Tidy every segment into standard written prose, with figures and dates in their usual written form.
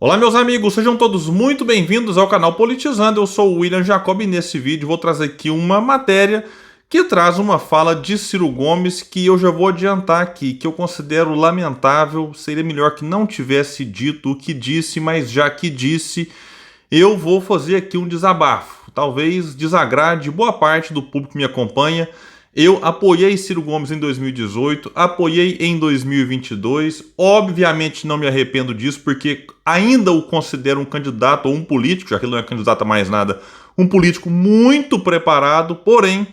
Olá meus amigos, sejam todos muito bem-vindos ao canal Politizando. Eu sou o William Jacob e nesse vídeo vou trazer aqui uma matéria que traz uma fala de Ciro Gomes que eu já vou adiantar aqui, que eu considero lamentável. Seria melhor que não tivesse dito o que disse, mas já que disse, eu vou fazer aqui um desabafo. Talvez desagrade boa parte do público que me acompanha. Eu apoiei Ciro Gomes em 2018, apoiei em 2022, obviamente não me arrependo disso, porque ainda o considero um candidato ou um político, já que ele não é candidato a mais nada, um político muito preparado, porém,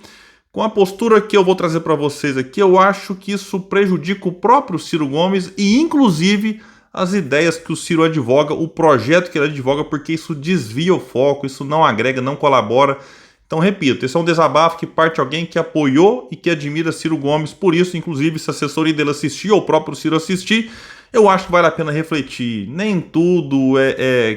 com a postura que eu vou trazer para vocês aqui, eu acho que isso prejudica o próprio Ciro Gomes e, inclusive, as ideias que o Ciro advoga, o projeto que ele advoga, porque isso desvia o foco, isso não agrega, não colabora. Então, repito, esse é um desabafo que parte de alguém que apoiou e que admira Ciro Gomes. Por isso, inclusive, se a assessoria dele assistir ou o próprio Ciro assistir, eu acho que vale a pena refletir. Nem tudo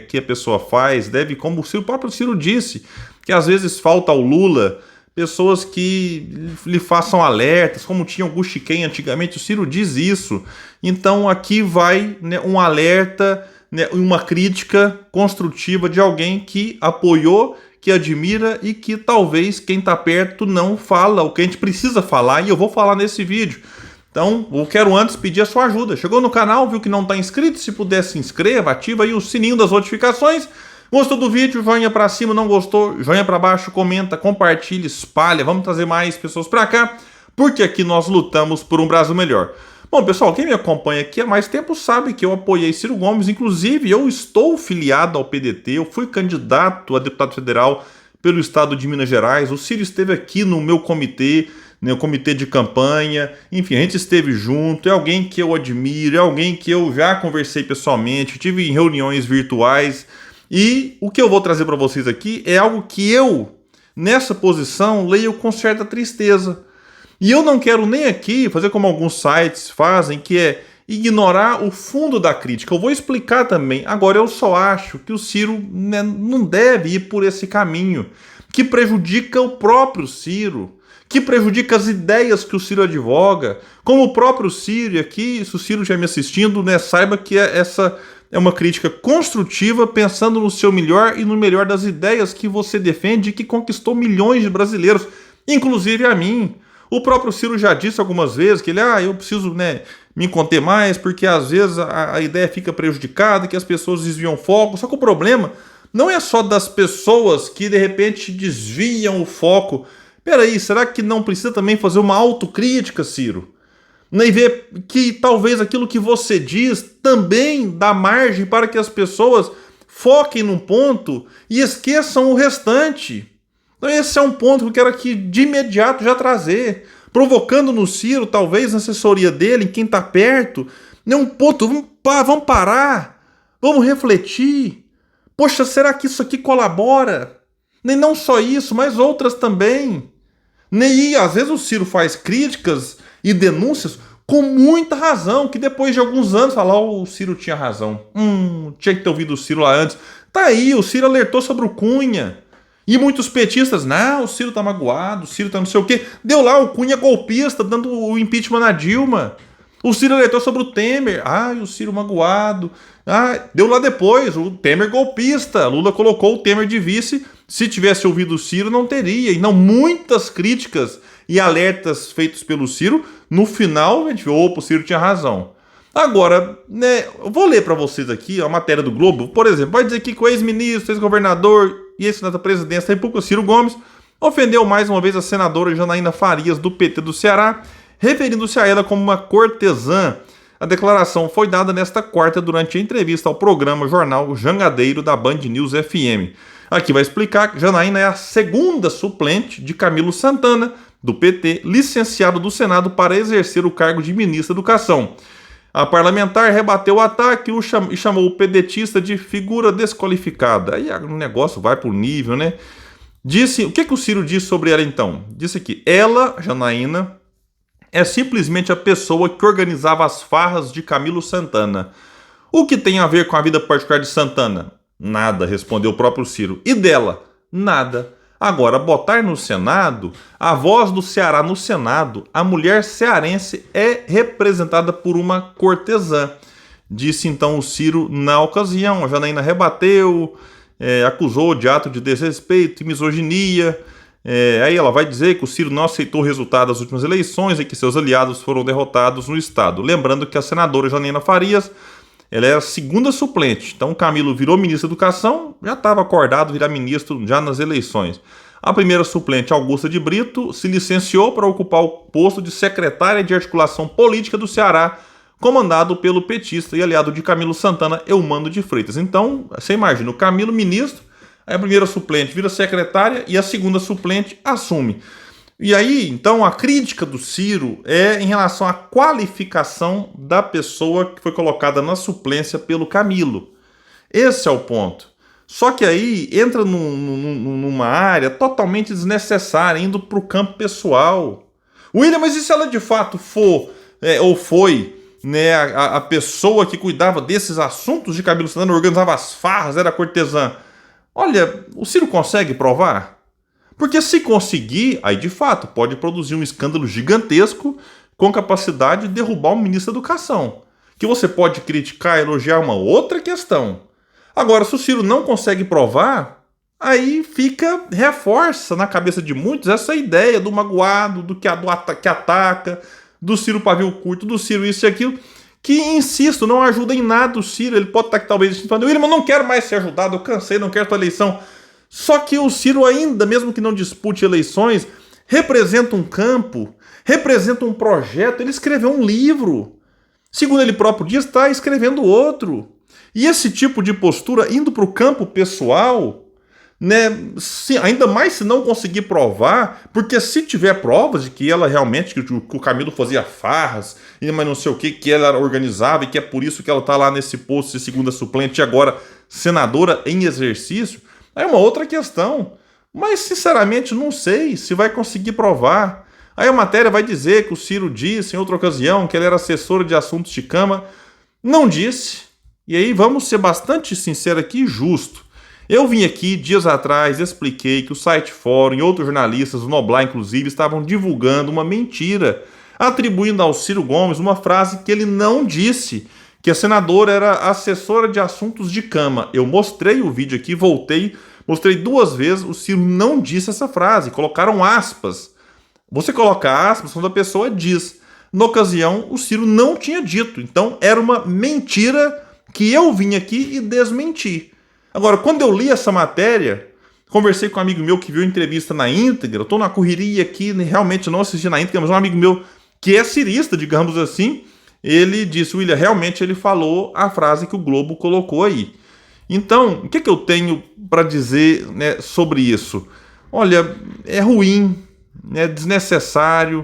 que a pessoa faz deve, como o próprio Ciro disse, que às vezes falta ao Lula pessoas que lhe façam alertas, como tinha o Chiquem antigamente. O Ciro diz isso. Então, aqui vai, né, um alerta, né, uma crítica construtiva de alguém que apoiou, que admira e que talvez quem está perto não fala o que a gente precisa falar, e eu vou falar nesse vídeo. Então, eu quero antes pedir a sua ajuda. Chegou no canal, viu que não está inscrito? Se puder, se inscreva, ativa aí o sininho das notificações. Gostou do vídeo? Joinha para cima, não gostou? Joinha para baixo, comenta, compartilha, espalha. Vamos trazer mais pessoas para cá, porque aqui nós lutamos por um Brasil melhor. Bom, pessoal, quem me acompanha aqui há mais tempo sabe que eu apoiei Ciro Gomes. Inclusive, eu estou filiado ao PDT, eu fui candidato a deputado federal pelo estado de Minas Gerais. O Ciro esteve aqui no meu comitê, né, o comitê de campanha. Enfim, a gente esteve junto. É alguém que eu admiro, é alguém que eu já conversei pessoalmente, tive em reuniões virtuais. E o que eu vou trazer para vocês aqui é algo que eu, nessa posição, leio com certa tristeza. E eu não quero nem aqui fazer como alguns sites fazem, que é ignorar o fundo da crítica. Eu vou explicar também. Agora, eu só acho que o Ciro, né, não deve ir por esse caminho, que prejudica o próprio Ciro, que prejudica as ideias que o Ciro advoga. Como o próprio Ciro, aqui, se o Ciro estiver me assistindo, né, saiba que essa é uma crítica construtiva, pensando no seu melhor e no melhor das ideias que você defende e que conquistou milhões de brasileiros, inclusive a mim. O próprio Ciro já disse algumas vezes que ele, eu preciso, né, me conter mais, porque às vezes a ideia fica prejudicada, que as pessoas desviam o foco. Só que o problema não é só das pessoas que de repente desviam o foco. Peraí, será que não precisa também fazer uma autocrítica, Ciro? E ver que talvez aquilo que você diz também dá margem para que as pessoas foquem num ponto e esqueçam o restante. Então esse é um ponto que eu quero aqui de imediato já trazer, provocando no Ciro, talvez na assessoria dele, em quem está perto, né, um ponto, vamos parar, vamos refletir. Poxa, será que isso aqui colabora? Nem não só isso, mas outras também. E às vezes o Ciro faz críticas e denúncias com muita razão, que depois de alguns anos fala, o Ciro tinha razão. Tinha que ter ouvido o Ciro lá antes. Tá aí, o Ciro alertou sobre o Cunha. E muitos petistas, não, o Ciro tá magoado, o Ciro tá não sei o quê. Deu lá o Cunha golpista, dando o impeachment na Dilma. O Ciro alertou sobre o Temer. O Ciro magoado. Deu lá depois, o Temer golpista. Lula colocou o Temer de vice. Se tivesse ouvido o Ciro, não teria. E não, muitas críticas e alertas feitos pelo Ciro. No final, a gente viu, o Ciro tinha razão. Agora, né, eu vou ler para vocês aqui a matéria do Globo. Por exemplo, vai dizer aqui que o ex-ministro, ex-governador e ex-candidato à presidência da República, Ciro Gomes, ofendeu mais uma vez a senadora Janaína Farias, do PT do Ceará, referindo-se a ela como uma cortesã. A declaração foi dada nesta quarta durante a entrevista ao programa Jornal Jangadeiro da Band News FM. Aqui vai explicar que Janaína é a segunda suplente de Camilo Santana, do PT, licenciado do Senado para exercer o cargo de ministro da Educação. A parlamentar rebateu o ataque e chamou o pedetista de figura desqualificada. Aí o negócio vai pro nível, né? O que o Ciro disse sobre ela então? Disse que ela, Janaína, é simplesmente a pessoa que organizava as farras de Camilo Santana. O que tem a ver com a vida particular de Santana? Nada, respondeu o próprio Ciro. E dela? Nada. Agora, botar no Senado, a voz do Ceará no Senado, a mulher cearense é representada por uma cortesã. disse então o Ciro na ocasião. A Janaína rebateu, acusou de ato de desrespeito e misoginia. Aí ela vai dizer que o Ciro não aceitou o resultado das últimas eleições e que seus aliados foram derrotados no estado. Lembrando que a senadora Janaína Farias, ela era a segunda suplente. Então o Camilo virou ministro da Educação, já estava acordado virar ministro já nas eleições. A primeira suplente, Augusta de Brito, se licenciou para ocupar o posto de secretária de articulação política do Ceará, comandado pelo petista e aliado de Camilo Santana, Eumano de Freitas. Então, você imagina, o Camilo ministro, aí a primeira suplente vira secretária e a segunda suplente assume. E aí, então, a crítica do Ciro é em relação à qualificação da pessoa que foi colocada na suplência pelo Camilo. Esse é o ponto. Só que aí entra numa área totalmente desnecessária, indo para o campo pessoal. William, mas e se ela de fato for, ou foi, né, a pessoa que cuidava desses assuntos de Camilo Santana, organizava as farras, era cortesã? Olha, o Ciro consegue provar? Porque se conseguir, aí de fato pode produzir um escândalo gigantesco com capacidade de derrubar o ministro da Educação. Que você pode criticar, elogiar, uma outra questão. Agora, se o Ciro não consegue provar, aí reforça na cabeça de muitos essa ideia do magoado, do que ataca, do Ciro pavio curto, do Ciro isso e aquilo, que, insisto, não ajuda em nada o Ciro. Ele pode estar aqui talvez falando, William, eu não quero mais ser ajudado, eu cansei, não quero tua eleição. Só que o Ciro ainda, mesmo que não dispute eleições, representa um campo, representa um projeto. Ele escreveu um livro. Segundo ele próprio diz, está escrevendo outro. E esse tipo de postura, indo para o campo pessoal, né, ainda mais se não conseguir provar, porque se tiver provas de que ela realmente, que o Camilo fazia farras, mas não sei o que ela organizava, e que é por isso que ela está lá nesse posto de segunda suplente e agora senadora em exercício, aí é uma outra questão. Mas, sinceramente, não sei se vai conseguir provar. Aí a matéria vai dizer que o Ciro disse, em outra ocasião, que ele era assessor de assuntos de Câmara. Não disse. E aí vamos ser bastante sinceros aqui e justo. Eu vim aqui dias atrás, expliquei que o site Fórum e outros jornalistas, o Noblar inclusive, estavam divulgando uma mentira, atribuindo ao Ciro Gomes uma frase que ele não disse, que a senadora era assessora de assuntos de Câmara. Eu mostrei o vídeo aqui, voltei, mostrei 2 vezes, o Ciro não disse essa frase, colocaram aspas. Você coloca aspas quando a pessoa diz. Na ocasião, o Ciro não tinha dito, então era uma mentira que eu vim aqui e desmenti. Agora, quando eu li essa matéria, conversei com um amigo meu que viu a entrevista na íntegra, eu estou na correria aqui, realmente não assisti na íntegra, mas um amigo meu que é cirista, digamos assim, ele disse, William, realmente ele falou a frase que o Globo colocou aí. Então, o que eu tenho para dizer, né, sobre isso? Olha, é ruim, é desnecessário,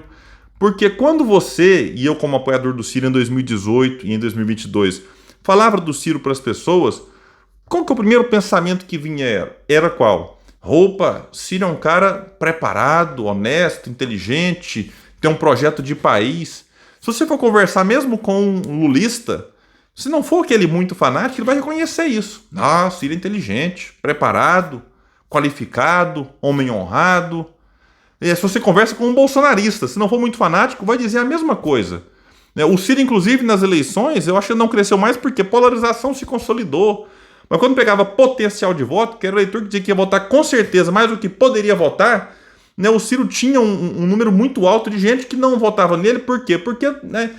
porque quando você, e eu como apoiador do Ciro em 2018 e em 2022, falava do Ciro para as pessoas, qual que é o primeiro pensamento que vinha? Era qual? Ciro é um cara preparado, honesto, inteligente, tem um projeto de país. Se você for conversar mesmo com um lulista, se não for aquele muito fanático, ele vai reconhecer isso. Ciro é inteligente, preparado, qualificado, homem honrado. E se você conversa com um bolsonarista, se não for muito fanático, vai dizer a mesma coisa. O Ciro, inclusive, nas eleições, eu acho que não cresceu mais porque polarização se consolidou. Mas quando pegava potencial de voto, que era o eleitor que dizia que ia votar com certeza mais do que poderia votar, né, o Ciro tinha um número muito alto de gente que não votava nele. Por quê? Porque, né,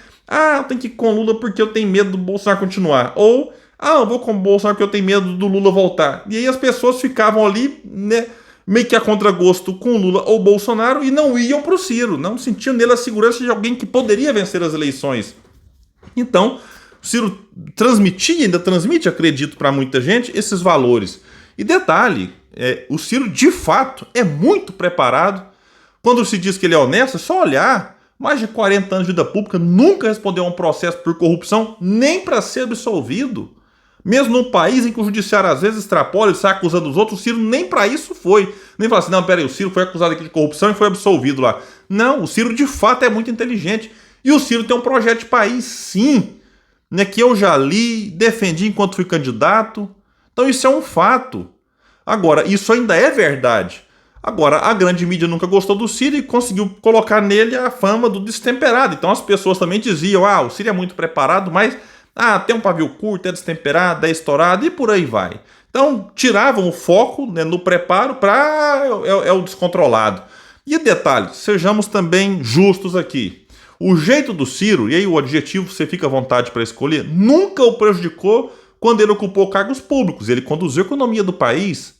eu tenho que ir com o Lula porque eu tenho medo do Bolsonaro continuar. Ou, eu vou com o Bolsonaro porque eu tenho medo do Lula voltar. E aí as pessoas ficavam ali, né, meio que a contragosto com o Lula ou Bolsonaro e não iam para o Ciro, não sentiam nele a segurança de alguém que poderia vencer as eleições. Então, o Ciro transmitia, ainda transmite, acredito, para muita gente, esses valores. E detalhe, o Ciro de fato é muito preparado. Quando se diz que ele é honesto, é só olhar. Mais de 40 anos de vida pública, nunca respondeu a um processo por corrupção, nem para ser absolvido. Mesmo num país em que o judiciário às vezes extrapola e sai acusando os outros, o Ciro nem para isso foi. Nem fala assim, não, peraí, o Ciro foi acusado aqui de corrupção e foi absolvido lá. Não, o Ciro de fato é muito inteligente. E o Ciro tem um projeto de país, sim, né, que eu já li, defendi enquanto fui candidato. Então isso é um fato. Agora, isso ainda é verdade. Agora, a grande mídia nunca gostou do Ciro e conseguiu colocar nele a fama do destemperado. Então as pessoas também diziam, o Ciro é muito preparado, mas Ah, tem um pavio curto, é destemperado, é estourado e por aí vai. Então, tiravam o foco, né, no preparo para é o descontrolado. E detalhe, sejamos também justos aqui. O jeito do Ciro, e aí o adjetivo você fica à vontade para escolher, nunca o prejudicou quando ele ocupou cargos públicos. Ele conduziu a economia do país.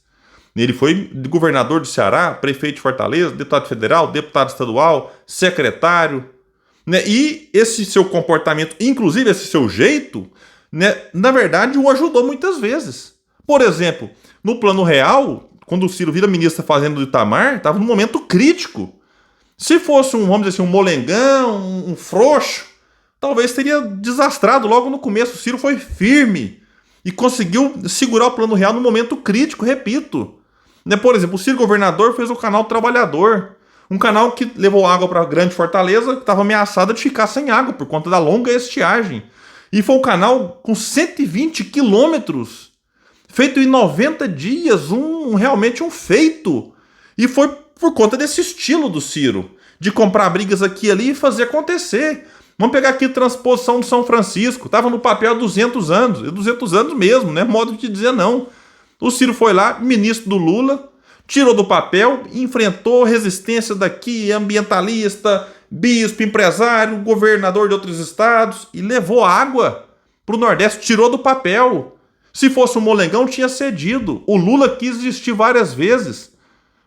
Ele foi governador do Ceará, prefeito de Fortaleza, deputado federal, deputado estadual, secretário. Né? E esse seu comportamento, inclusive esse seu jeito, né, na verdade o ajudou muitas vezes. Por exemplo, no plano real, quando o Ciro vira ministro da Fazenda do Itamar, estava num momento crítico. Se fosse vamos dizer assim, um molengão, um frouxo, talvez teria desastrado logo no começo. O Ciro foi firme e conseguiu segurar o plano real no momento crítico, repito. Né? Por exemplo, o Ciro governador fez o canal Trabalhador, um canal que levou água para a Grande Fortaleza, que estava ameaçada de ficar sem água por conta da longa estiagem. E foi um canal com 120 quilômetros, feito em 90 dias, realmente um feito. E foi por conta desse estilo do Ciro, de comprar brigas aqui e ali e fazer acontecer. Vamos pegar aqui a transposição de São Francisco, estava no papel há 200 anos, e 200 anos mesmo, né? Modo de dizer não. O Ciro foi lá, ministro do Lula, tirou do papel, enfrentou resistência daqui, ambientalista, bispo, empresário, governador de outros estados e levou água para o Nordeste, tirou do papel. Se fosse um molengão, tinha cedido. O Lula quis desistir várias vezes.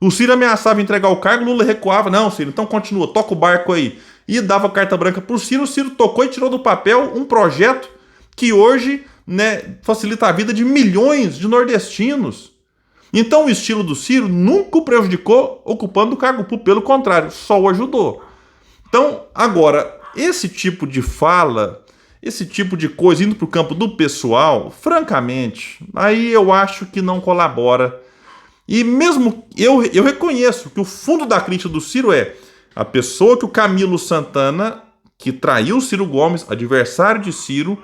O Ciro ameaçava entregar o cargo, o Lula recuava. Não, Ciro, então continua, toca o barco aí. E dava carta branca para o Ciro tocou e tirou do papel um projeto que hoje, né, facilita a vida de milhões de nordestinos. Então o estilo do Ciro nunca o prejudicou ocupando o cargo público, pelo contrário, só o ajudou. Então, agora, esse tipo de fala, esse tipo de coisa indo para o campo do pessoal, francamente, aí eu acho que não colabora. E mesmo eu reconheço que o fundo da crítica do Ciro é a pessoa que o Camilo Santana, que traiu o Ciro Gomes, adversário de Ciro,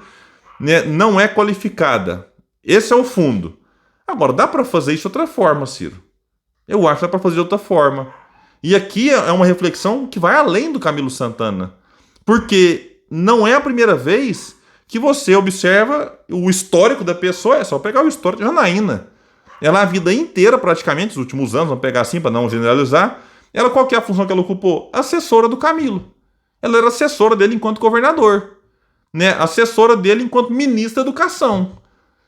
né, não é qualificada. Esse é o fundo. Agora, dá para fazer isso de outra forma, Ciro. Eu acho que dá para fazer de outra forma. E aqui é uma reflexão que vai além do Camilo Santana. Porque não é a primeira vez que você observa o histórico da pessoa, é só pegar o histórico de Janaína. Ela a vida inteira, praticamente, os últimos anos, vamos pegar assim para não generalizar, ela qual que é a função que ela ocupou? Assessora do Camilo. Ela era assessora dele enquanto governador. Né? Assessora dele enquanto ministro da Educação.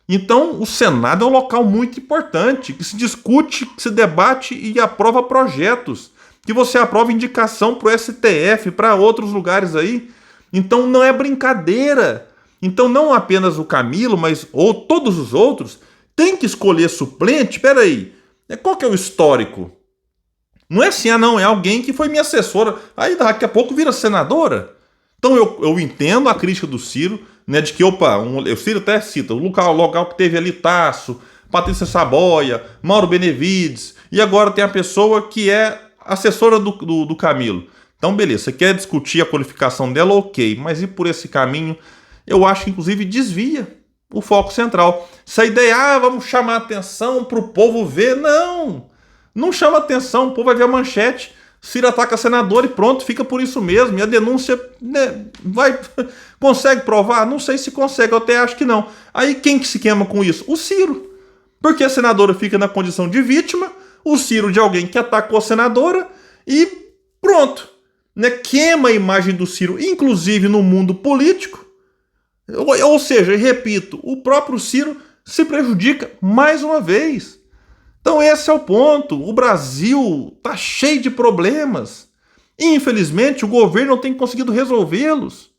Então, o Senado é um local muito importante, que se discute, que se debate e aprova projetos, que você aprova indicação para o STF, para outros lugares aí. Então, não é brincadeira. Então, não apenas o Camilo, mas ou todos os outros, tem que escolher suplente. Espera aí, qual que é o histórico? Não é assim, não, é alguém que foi minha assessora, aí daqui a pouco vira senadora. Então, eu entendo a crítica do Ciro, né, de que, o Ciro até cita, o local que teve ali Tasso, Patrícia Saboia, Mauro Benevides, e agora tem a pessoa que é assessora do Camilo. Então, beleza, você quer discutir a qualificação dela, ok, mas ir por esse caminho, eu acho que, inclusive, desvia o foco central. Essa ideia, vamos chamar atenção para o povo ver, não chama atenção, o povo vai ver a manchete, Ciro ataca senador e pronto, fica por isso mesmo. E a denúncia, né, consegue provar? Não sei se consegue, eu até acho que não. Aí quem que se queima com isso? O Ciro. Porque a senadora fica na condição de vítima, o Ciro de alguém que atacou a senadora e pronto. Né, queima a imagem do Ciro, inclusive no mundo político. Ou seja, repito, o próprio Ciro se prejudica mais uma vez. Então esse é o ponto. O Brasil está cheio de problemas. Infelizmente, o governo não tem conseguido resolvê-los.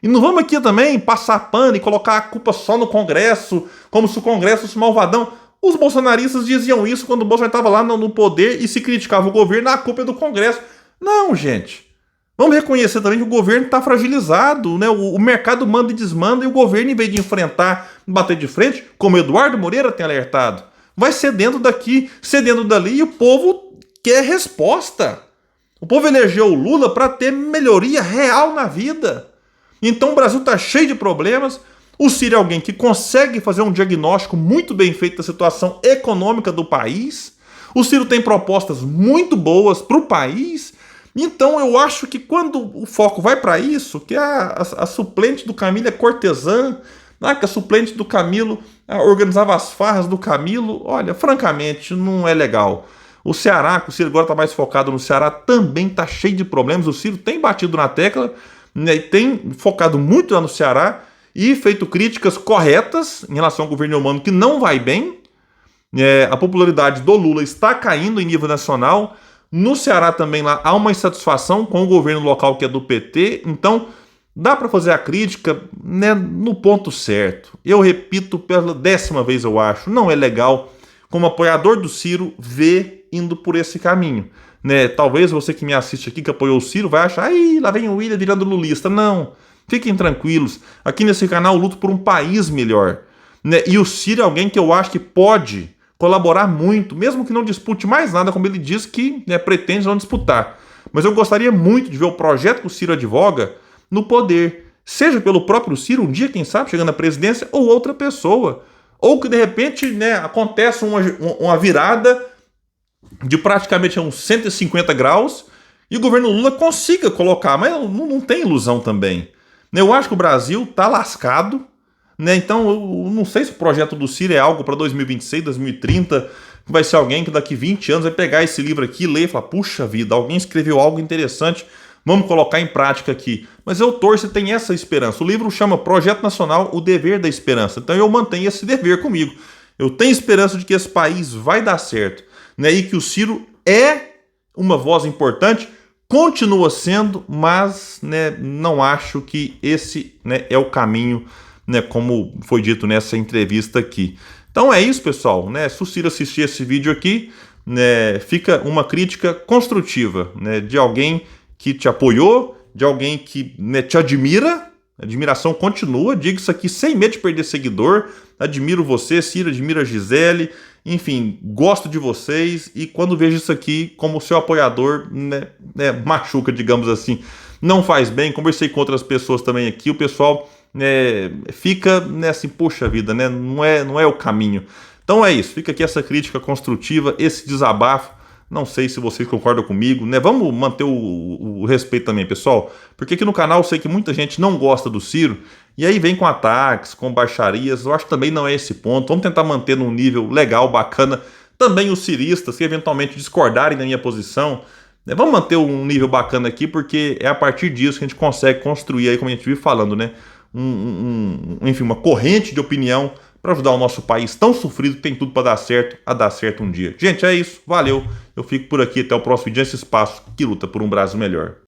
E não vamos aqui também passar pano e colocar a culpa só no Congresso, como se o Congresso fosse malvadão. Os bolsonaristas diziam isso quando o Bolsonaro estava lá no poder e se criticava o governo, a culpa é do Congresso. Não, gente. Vamos reconhecer também que o governo está fragilizado, né? O mercado manda e desmanda e o governo, em vez de enfrentar, bater de frente, como Eduardo Moreira tem alertado, vai cedendo daqui, cedendo dali, e o povo quer resposta. O povo elegeu o Lula para ter melhoria real na vida. Então o Brasil está cheio de problemas. O Ciro é alguém que consegue fazer um diagnóstico muito bem feito da situação econômica do país. O Ciro tem propostas muito boas para o país. Então eu acho que quando o foco vai para isso, que a suplente do Camilo é cortesã, que a suplente do Camilo organizava as farras do Camilo, olha, francamente, não é legal. O Ceará, que o Ciro agora está mais focado no Ceará, também está cheio de problemas. O Ciro tem batido na tecla, né, e tem focado muito lá no Ceará e feito críticas corretas em relação ao governo humano que não vai bem. A popularidade do Lula está caindo em nível nacional. No Ceará também lá há uma insatisfação com o governo local que é do PT. Então dá para fazer a crítica, né, no ponto certo. Eu repito pela 10ª vez, eu acho, não é legal como apoiador do Ciro ver indo por esse caminho. Né? Talvez você que me assiste aqui, que apoiou o Ciro, vai achar, aí lá vem o William virando lulista. Não, fiquem tranquilos. Aqui nesse canal eu luto por um país melhor. Né? E o Ciro é alguém que eu acho que pode colaborar muito, mesmo que não dispute mais nada, como ele diz que, né, pretende não disputar. Mas eu gostaria muito de ver o projeto que o Ciro advoga no poder, seja pelo próprio Ciro, um dia, quem sabe, chegando à presidência, ou outra pessoa. Ou que, de repente, né, aconteça uma virada de praticamente uns 150 graus e o governo Lula consiga colocar, mas não tem ilusão também. Eu acho que o Brasil está lascado, né? Então eu não sei se o projeto do Ciro é algo para 2026, 2030, que vai ser alguém que daqui 20 anos vai pegar esse livro aqui, ler e falar, puxa vida, alguém escreveu algo interessante, vamos colocar em prática aqui. Mas eu torço e tenho essa esperança. O livro chama Projeto Nacional, o Dever da Esperança. Então eu mantenho esse dever comigo. Eu tenho esperança de que esse país vai dar certo, né? E que o Ciro é uma voz importante, continua sendo, mas, né, não acho que esse, né, é o caminho, né, como foi dito nessa entrevista aqui. Então é isso, pessoal, né? Se o Ciro assistir esse vídeo aqui, né, fica uma crítica construtiva, né, de alguém que te apoiou, de alguém que, né, te admira. A admiração continua, digo isso aqui sem medo de perder seguidor. Admiro você, Ciro, admiro a Gisele, enfim, gosto de vocês e quando vejo isso aqui como seu apoiador, né, machuca, digamos assim, não faz bem. Conversei com outras pessoas também aqui, o pessoal, né, fica, né, assim, poxa vida, né, não é o caminho. Então é isso, fica aqui essa crítica construtiva, esse desabafo. Não sei se vocês concordam comigo, né? Vamos manter o respeito também, pessoal. Porque aqui no canal eu sei que muita gente não gosta do Ciro e aí vem com ataques, com baixarias. Eu acho que também não é esse ponto. Vamos tentar manter num nível legal, bacana. Também os ciristas que eventualmente discordarem da minha posição, né? Vamos manter um nível bacana aqui, porque é a partir disso que a gente consegue construir, aí, como a gente vive falando, né? Enfim, uma corrente de opinião para ajudar o nosso país tão sofrido que tem tudo para dar certo, a dar certo um dia. Gente, é isso. Valeu. Eu fico por aqui. Até o próximo vídeo nesse espaço que luta por um Brasil melhor.